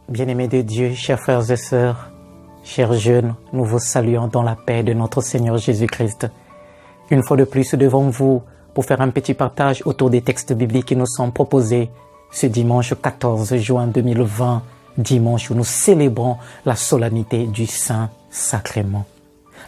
Bien-aimés de Dieu, chers frères et sœurs, chers jeunes, nous vous saluons dans la paix de notre Seigneur Jésus-Christ. Une fois de plus devant vous pour faire un petit partage autour des textes bibliques qui nous sont proposés ce dimanche 14 juin 2020, dimanche où nous célébrons la solennité du Saint-Sacrement.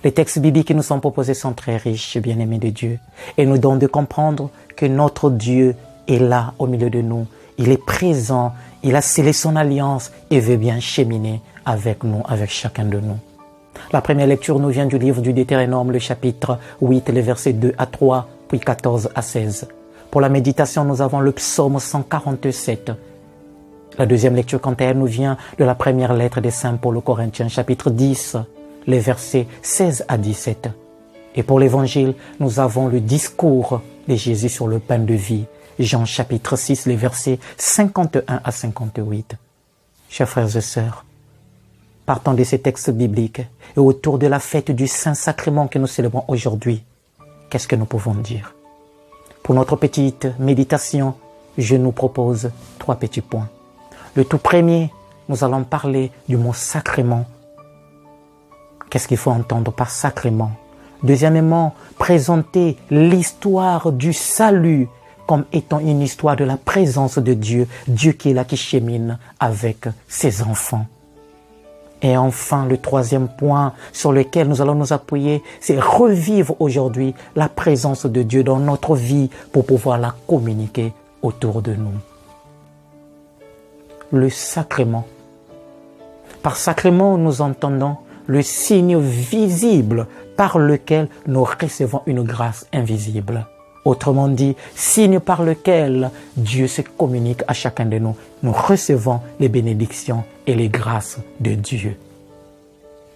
Les textes bibliques qui nous sont proposés sont très riches, bien-aimés de Dieu, et nous donnent de comprendre que notre Dieu est là au milieu de nous. Il est présent, il a scellé son alliance et veut bien cheminer avec nous, avec chacun de nous. La première lecture nous vient du livre du Deutéronome, le chapitre 8, les versets 2 à 3, puis 14 à 16. Pour la méditation, nous avons le psaume 147. La deuxième lecture, quant à elle, nous vient de la première lettre des Saints Paul aux Corinthiens, chapitre 10, les versets 16 à 17. Et pour l'évangile, nous avons le discours de Jésus sur le pain de vie, Jean chapitre 6, les versets 51 à 58. Chers frères et sœurs, partant de ces textes bibliques et autour de la fête du Saint-Sacrement que nous célébrons aujourd'hui, qu'est-ce que nous pouvons dire? Pour notre petite méditation, je nous propose 3 petits points. Le tout premier, nous allons parler du mot sacrement. Qu'est-ce qu'il faut entendre par sacrement? Deuxièmement, présenter l'histoire du salut comme étant une histoire de la présence de Dieu, Dieu qui est là, qui chemine avec ses enfants. Et enfin, le troisième point sur lequel nous allons nous appuyer, c'est revivre aujourd'hui la présence de Dieu dans notre vie pour pouvoir la communiquer autour de nous. Le sacrement. Par sacrement, nous entendons le signe visible par lequel nous recevons une grâce invisible. Autrement dit, signe par lequel Dieu se communique à chacun de nous. Nous recevons les bénédictions et les grâces de Dieu.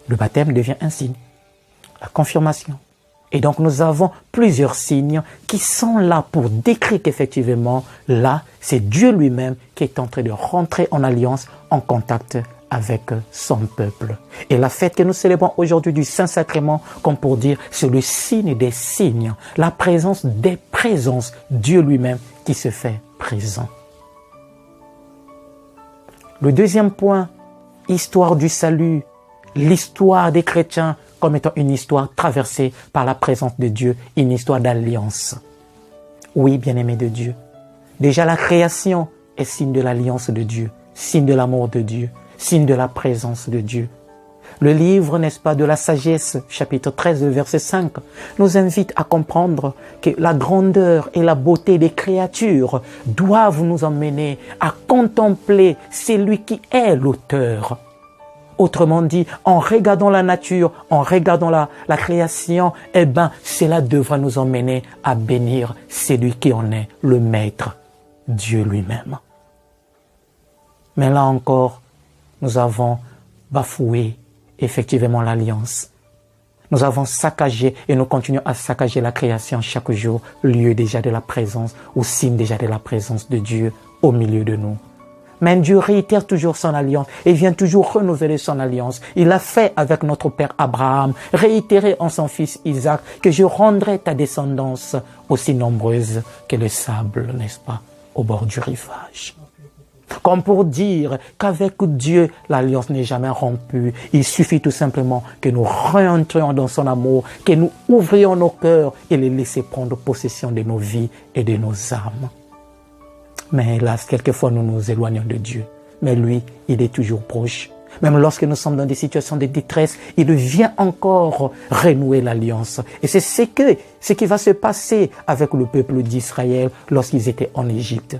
Le baptême devient un signe, la confirmation. Et donc nous avons plusieurs signes qui sont là pour décrire qu'effectivement, là, c'est Dieu lui-même qui est en train de rentrer en alliance, en contact avec son peuple. Et la fête que nous célébrons aujourd'hui du Saint-Sacrement, comme pour dire, c'est le signe des signes, la présence des présences, Dieu lui-même qui se fait présent. Le deuxième point, histoire du salut, l'histoire des chrétiens comme étant une histoire traversée par la présence de Dieu, une histoire d'alliance. Oui, bien-aimés de Dieu, déjà la création est signe de l'alliance de Dieu, signe de l'amour de Dieu, signe de la présence de Dieu. Le livre, n'est-ce pas, de la sagesse, chapitre 13, verset 5, nous invite à comprendre que la grandeur et la beauté des créatures doivent nous emmener à contempler celui qui est l'auteur. Autrement dit, en regardant la nature, en regardant la création, eh bien, cela devra nous emmener à bénir celui qui en est le maître, Dieu lui-même. Mais là encore, nous avons bafoué effectivement l'alliance. Nous avons saccagé et nous continuons à saccager la création chaque jour, lieu déjà de la présence ou signe déjà de la présence de Dieu au milieu de nous. Mais Dieu réitère toujours son alliance et vient toujours renouveler son alliance. Il l'a fait avec notre père Abraham, réitéré en son fils Isaac, que je rendrai ta descendance aussi nombreuse que le sable, n'est-ce pas, au bord du rivage. Comme pour dire qu'avec Dieu, l'alliance n'est jamais rompue. Il suffit tout simplement que nous rentrions dans son amour, que nous ouvrions nos cœurs et les laisser prendre possession de nos vies et de nos âmes. Mais hélas, quelquefois nous nous éloignons de Dieu. Mais lui, il est toujours proche. Même lorsque nous sommes dans des situations de détresse, il vient encore renouer l'alliance. Et c'est ce qui va se passer avec le peuple d'Israël lorsqu'ils étaient en Égypte.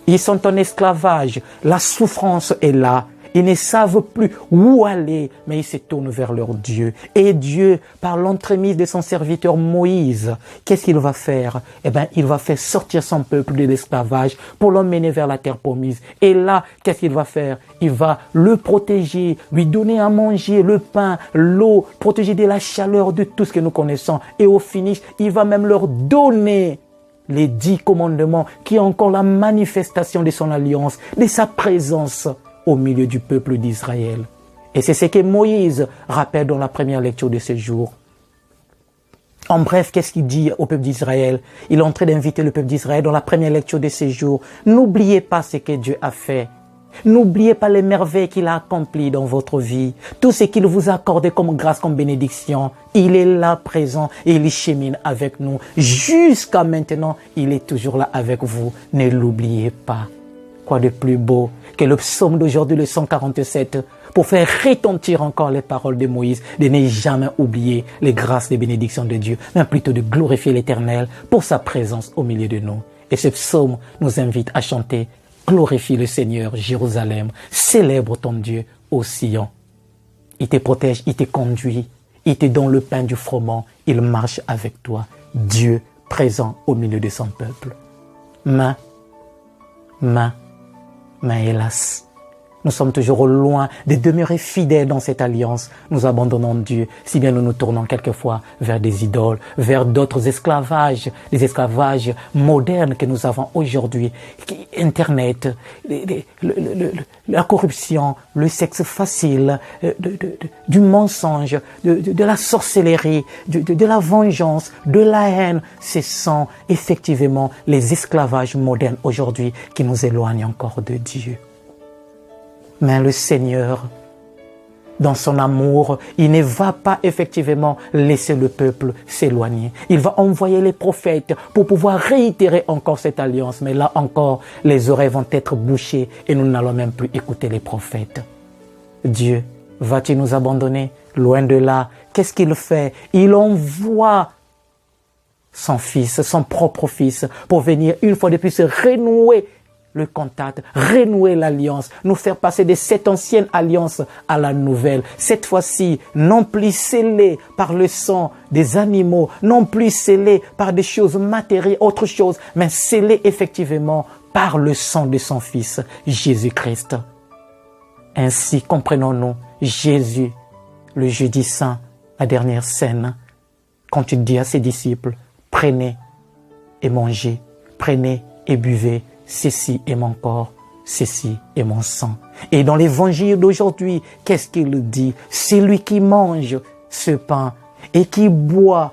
Ils sont en esclavage, la souffrance est là. Ils ne savent plus où aller, mais ils se tournent vers leur Dieu. Et Dieu, par l'entremise de son serviteur Moïse, qu'est-ce qu'il va faire? Eh bien, il va faire sortir son peuple de l'esclavage pour l'emmener vers la terre promise. Et là, qu'est-ce qu'il va faire? Il va le protéger, lui donner à manger, le pain, l'eau, protéger de la chaleur de tout ce que nous connaissons. Et au finish, il va même leur donner les 10 commandements, qui est encore la manifestation de son alliance, de sa présence au milieu du peuple d'Israël. Et c'est ce que Moïse rappelle dans la première lecture de ce jour. En bref, qu'est-ce qu'il dit au peuple d'Israël? Il est en train d'inviter le peuple d'Israël dans la première lecture de ce jour. N'oubliez pas ce que Dieu a fait. N'oubliez pas les merveilles qu'il a accomplies dans votre vie. Tout ce qu'il vous a accordé comme grâce, comme bénédiction. Il est là présent et il chemine avec nous. Jusqu'à maintenant, il est toujours là avec vous. Ne l'oubliez pas. Quoi de plus beau que le psaume d'aujourd'hui, le 147, pour faire retentir encore les paroles de Moïse, de ne jamais oublier les grâces et les bénédictions de Dieu, mais plutôt de glorifier l'Éternel pour sa présence au milieu de nous. Et ce psaume nous invite à chanter « Glorifie le Seigneur, Jérusalem, célèbre ton Dieu au Sion. » Il te protège, il te conduit, il te donne le pain du froment, il marche avec toi. Dieu présent au milieu de son peuple. Mais hélas, nous sommes toujours loin de demeurer fidèles dans cette alliance. Nous abandonnons Dieu, si bien nous nous tournons quelquefois vers des idoles, vers d'autres esclavages, les esclavages modernes que nous avons aujourd'hui. Internet, la corruption, le sexe facile, du mensonge, de la sorcellerie, de la vengeance, de la haine. Ce sont effectivement les esclavages modernes aujourd'hui qui nous éloignent encore de Dieu. Mais le Seigneur, dans son amour, il ne va pas effectivement laisser le peuple s'éloigner. Il va envoyer les prophètes pour pouvoir réitérer encore cette alliance. Mais là encore, les oreilles vont être bouchées et nous n'allons même plus écouter les prophètes. Dieu, va-t-il nous abandonner? Loin de là. Qu'est-ce qu'il fait? Il envoie son fils, son propre fils, pour venir une fois de plus renouer le contact, renouer l'alliance, nous faire passer de cette ancienne alliance à la nouvelle. Cette fois-ci, non plus scellée par le sang des animaux, non plus scellée par des choses matérielles, autre chose, mais scellée effectivement par le sang de son Fils, Jésus-Christ. Ainsi, comprenons-nous, Jésus, le jeudi saint, la dernière scène, quand il dit à ses disciples, prenez et mangez, prenez et buvez, ceci est mon corps, ceci est mon sang. Et dans l'évangile d'aujourd'hui, qu'est-ce qu'il dit? Celui qui mange ce pain et qui boit,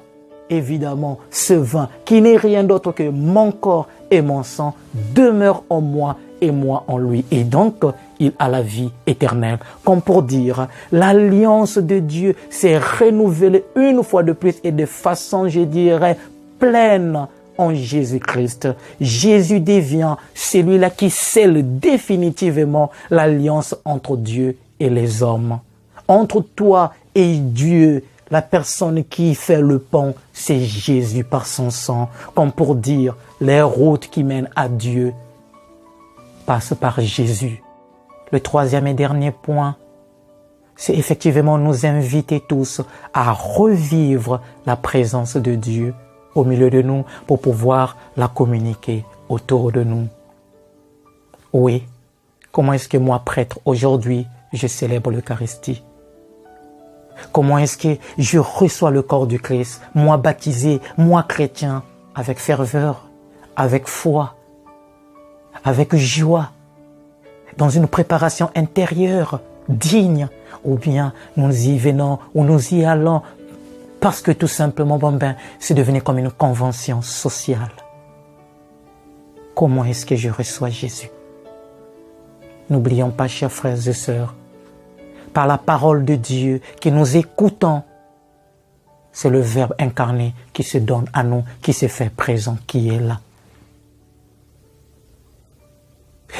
évidemment, ce vin, qui n'est rien d'autre que mon corps et mon sang, demeure en moi et moi en lui. Et donc, il a la vie éternelle. Comme pour dire, l'alliance de Dieu s'est renouvelée une fois de plus et de façon, je dirais, pleine en Jésus-Christ. Jésus devient celui-là qui scelle définitivement l'alliance entre Dieu et les hommes. Entre toi et Dieu, la personne qui fait le pont, c'est Jésus par son sang. Comme pour dire, les routes qui mènent à Dieu passent par Jésus. Le troisième et dernier point, c'est effectivement nous inviter tous à revivre la présence de Dieu au milieu de nous pour pouvoir la communiquer autour de nous. Oui, comment est-ce que moi, prêtre, aujourd'hui, je célèbre l'Eucharistie? Comment est-ce que je reçois le corps du Christ, moi baptisé, moi chrétien, avec ferveur, avec foi, avec joie, dans une préparation intérieure, digne, ou bien nous y venons ou nous y allons parce que tout simplement, c'est devenu comme une convention sociale. Comment est-ce que je reçois Jésus? N'oublions pas, chers frères et sœurs, par la parole de Dieu que nous écoutons, c'est le Verbe incarné qui se donne à nous, qui se fait présent, qui est là.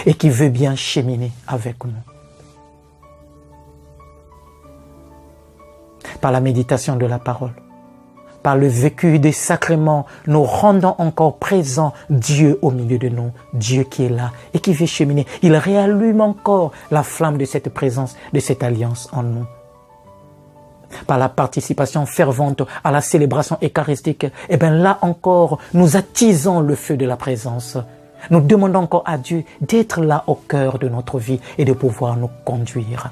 Et qui veut bien cheminer avec nous. Par la méditation de la parole, par le vécu des sacrements, nous rendons encore présent Dieu au milieu de nous, Dieu qui est là et qui veut cheminer. Il réallume encore la flamme de cette présence, de cette alliance en nous. Par la participation fervente à la célébration eucharistique, là encore, nous attisons le feu de la présence. Nous demandons encore à Dieu d'être là au cœur de notre vie et de pouvoir nous conduire.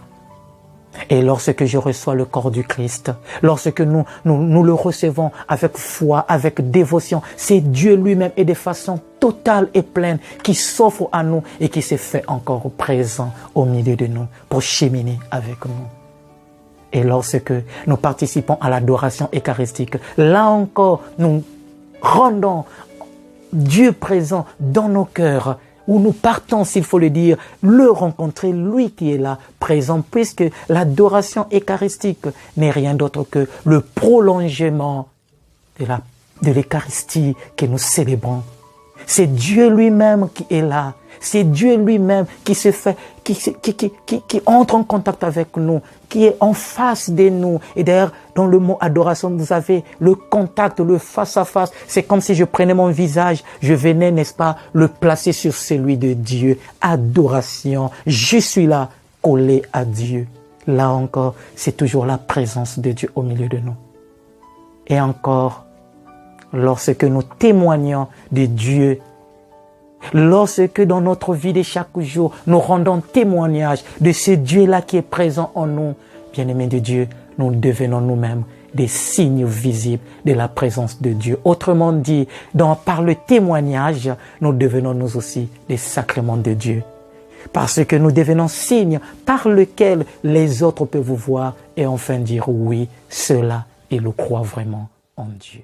Et lorsque je reçois le corps du Christ, lorsque nous le recevons avec foi, avec dévotion, c'est Dieu lui-même et de façon totale et pleine qui s'offre à nous et qui s'est fait encore présent au milieu de nous pour cheminer avec nous. Et lorsque nous participons à l'adoration eucharistique, là encore, nous rendons Dieu présent dans nos cœurs où nous partons, s'il faut le dire, le rencontrer, lui qui est là, présent, puisque l'adoration eucharistique n'est rien d'autre que le prolongement de l'Eucharistie que nous célébrons. C'est Dieu lui-même qui est là. C'est Dieu lui-même qui se fait, qui entre en contact avec nous, qui est en face de nous. Et d'ailleurs, dans le mot adoration, vous avez le contact, le face à face. C'est comme si je prenais mon visage, je venais, n'est-ce pas, le placer sur celui de Dieu. Adoration. Je suis là, collé à Dieu. Là encore, c'est toujours la présence de Dieu au milieu de nous. Et encore, lorsque nous témoignons de Dieu, lorsque dans notre vie de chaque jour, nous rendons témoignage de ce Dieu-là qui est présent en nous, bien-aimés de Dieu, nous devenons nous-mêmes des signes visibles de la présence de Dieu. Autrement dit, par le témoignage, nous devenons nous aussi des sacrements de Dieu. Parce que nous devenons signes par lesquels les autres peuvent vous voir et enfin dire oui, ceux-là, ils le croient vraiment en Dieu.